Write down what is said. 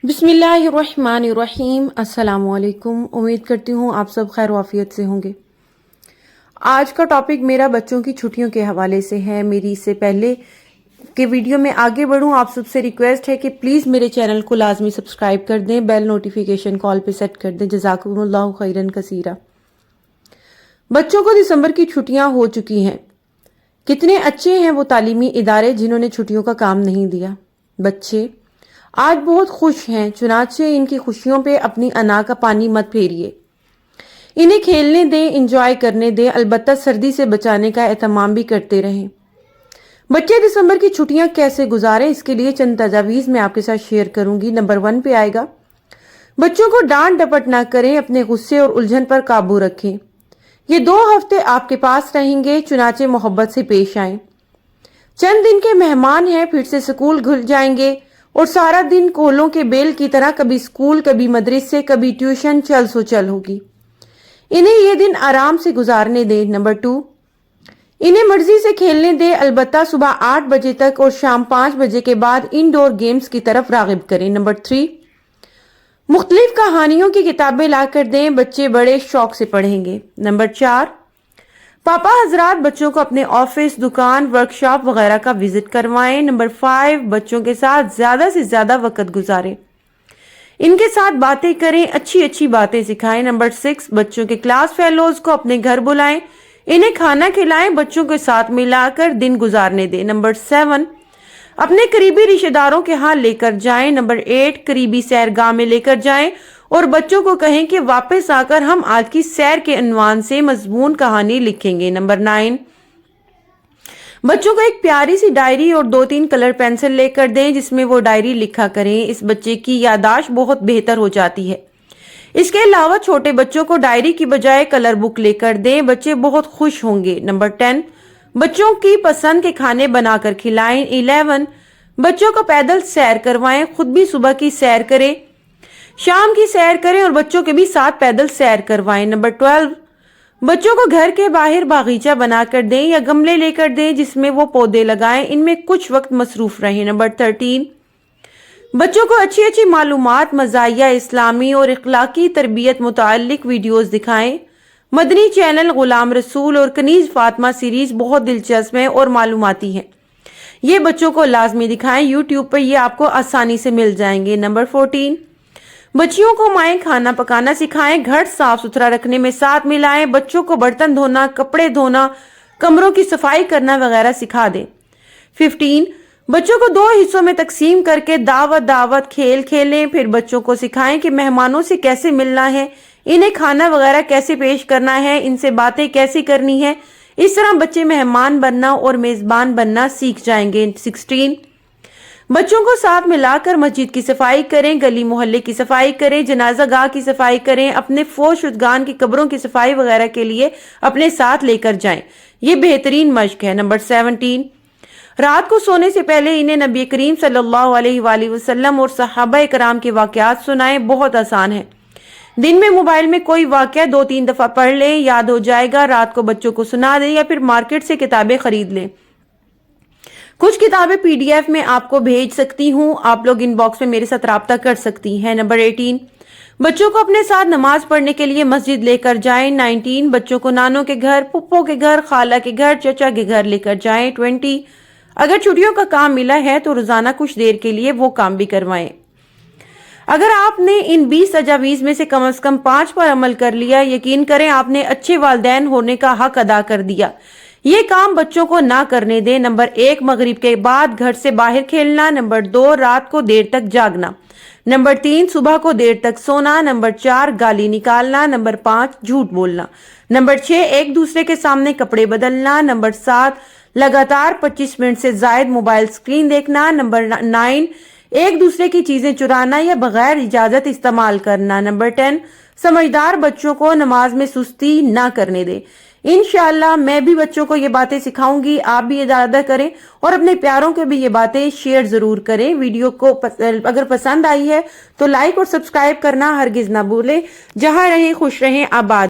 बिस्मिल्लाहिर्रहमानिर्रहीम। अस्सलाम वालेकुम। उम्मीद करती हूँ आप सब खैर वाफियत से होंगे। आज का टॉपिक मेरा बच्चों की छुट्टियों के हवाले से है। मेरी इससे पहले कि वीडियो में आगे बढ़ूँ, आप सबसे रिक्वेस्ट है कि प्लीज़ मेरे चैनल को लाजमी सब्सक्राइब कर दें, बेल नोटिफिकेशन कॉल पे सेट कर दें। जज़ाकुमुल्लाहु खैरन कसीरा। बच्चों को दिसंबर की छुट्टियां हो चुकी हैं। कितने अच्छे हैं वो तालीमी इदारे जिन्होंने छुट्टियों का काम नहीं दिया। बच्चे आज बहुत खुश हैं, चुनाचे इनकी खुशियों पे अपनी अना का पानी मत फेरिए। इन्हें खेलने दें, इंजॉय करने दें, अलबत्ता सर्दी से बचाने का एहतमाम भी करते रहें। बच्चे दिसंबर की छुट्टियां कैसे गुजारें, इसके लिए चंद तजावीज़ मैं आपके साथ शेयर करूंगी। नंबर 1 पे आएगा, बच्चों को डांट डपट ना करें, अपने गुस्से और उलझन पर काबू रखें। ये 2 हफ्ते आपके पास रहेंगे, चुनाचे मोहब्बत से पेश आएं। चंद दिन के मेहमान हैं, फिर से स्कूल खुल जाएंगे और सारा दिन कोलों के बेल की तरह कभी स्कूल, कभी मदरसे, कभी ट्यूशन, चल सो चल होगी। इन्हें ये दिन आराम से गुजारने दें। नंबर 2, इन्हें मर्जी से खेलने दें, अलबत्ता सुबह 8 बजे तक और शाम 5 बजे के बाद इंडोर गेम्स की तरफ रागिब करें। नंबर 3, मुख्तलिफ कहानियों की किताबें लाकर दें, बच्चे बड़े शौक से पढ़ेंगे। नंबर 4, पापा हजरात बच्चों को अपने ऑफिस, दुकान, वर्कशॉप वगैरह का विजिट करवाएं। नंबर 5, बच्चों के साथ ज्यादा से ज्यादा वक्त गुजारें, इनके साथ बातें करें, अच्छी अच्छी बातें सिखाएं। नंबर 6, बच्चों के क्लास फेलोज को अपने घर बुलाएं, इन्हें खाना खिलाएं, बच्चों के साथ मिलाकर दिन गुजारने दें। नंबर 7, अपने करीबी रिश्तेदारों के यहाँ लेकर जाएं। नंबर 8, करीबी सैरगाह में लेकर जाएं और बच्चों को कहें कि वापस आकर हम आज की सैर के अनवान से मजमून कहानी लिखेंगे। नंबर 9, बच्चों को एक प्यारी सी डायरी और 2-3 कलर पेंसिल लेकर दें जिसमें वो डायरी लिखा करें। इस बच्चे की याददाश्त बहुत बेहतर हो जाती है। इसके अलावा छोटे बच्चों को डायरी की बजाय कलर बुक लेकर दें, बच्चे बहुत खुश होंगे। नंबर 10, बच्चों की पसंद के खाने बनाकर खिलाएं। 11, बच्चों को पैदल सैर करवाएं, खुद भी सुबह की सैर करें, शाम की सैर करें और बच्चों के भी साथ पैदल सैर करवाएं। नंबर 12, बच्चों को घर के बाहर बागीचा बनाकर दें या गमले लेकर दें जिसमें वो पौधे लगाएं, इनमें कुछ वक्त मसरूफ रहें। नंबर 13, बच्चों को अच्छी अच्छी मालूमात, मज़ाहिया, इस्लामी और इखलाकी तरबियत मुताल्लिक वीडियोस दिखाएं। मदनी चैनल गुलाम रसूल और कनीज फातिमा सीरीज बहुत दिलचस्प हैं और मालूमाती हैं, ये बच्चों को लाजमी दिखाएं। यूट्यूब पर ये आपको आसानी से मिल जाएंगे। नंबर 14, बच्चियों को माएँ खाना पकाना सिखाएं, घर साफ सुथरा रखने में साथ मिलाएं, बच्चों को बर्तन धोना, कपड़े धोना, कमरों की सफाई करना वगैरह सिखा दें। 15, बच्चों को 2 हिस्सों में तकसीम करके दावत खेल खेलें, फिर बच्चों को सिखाएं कि मेहमानों से कैसे मिलना है, इन्हें खाना वगैरह कैसे पेश करना है, इनसे बातें कैसे करनी है। इस तरह बच्चे मेहमान बनना और मेजबान बनना सीख जाएंगे। 16, बच्चों को साथ मिलाकर मस्जिद की सफाई करें, गली मोहल्ले की सफाई करें, जनाजा गाह की सफाई करें, अपने फौत शुदगान की कब्रों की सफाई वगैरह के लिए अपने साथ लेकर जाएं, ये बेहतरीन मश्क है। नंबर 17, रात को सोने से पहले इन्हें नबी करीम सल्लल्लाहु अलैहि वसल्लम और सहाबा कराम के वाकयात सुनाएं, बहुत आसान है। दिन में मोबाइल में कोई वाकया 2-3 दफा पढ़ लें, याद हो जाएगा। रात को बच्चों को सुना दें या फिर मार्केट से किताबें खरीद लें। कुछ किताबें PDF में आपको भेज सकती हूँ, आप लोग इनबॉक्स में मेरे साथ राब्ता कर सकती हैं। नंबर 18, बच्चों को अपने साथ नमाज पढ़ने के लिए मस्जिद लेकर जाएं। 19, बच्चों को नानों के घर, पुप्पो के घर, खाला के घर, चचा के घर लेकर जाएं। 20, अगर छुट्टियों का काम मिला है तो रोजाना कुछ देर के लिए वो काम भी करवाएं। अगर आपने इन 20 तजावीज़ में से कम 5 पर अमल कर लिया, यकीन करें आपने अच्छे वालिदैन होने का हक अदा कर दिया। ये काम बच्चों को ना करने दें। नंबर 1, मगरिब के बाद घर से बाहर खेलना। नंबर 2, रात को देर तक जागना। नंबर 3, सुबह को देर तक सोना। नंबर 4, गाली निकालना। नंबर 5, झूठ बोलना। नंबर 6, एक दूसरे के सामने कपड़े बदलना। नंबर 7, लगातार 25 मिनट से ज्यादा मोबाइल स्क्रीन देखना। नंबर 9, एक दूसरे की चीजें चुराना या बगैर इजाजत इस्तेमाल करना। नंबर 10, समझदार बच्चों को नमाज में सुस्ती ना करने दे। इंशाअल्लाह मैं भी बच्चों को ये बातें सिखाऊंगी, आप भी इजादा करें और अपने प्यारों को भी ये बातें शेयर जरूर करें। वीडियो को अगर पसंद आई है तो लाइक और सब्सक्राइब करना हरगिज ना भूलें। जहां रहें खुश रहें, आबाद।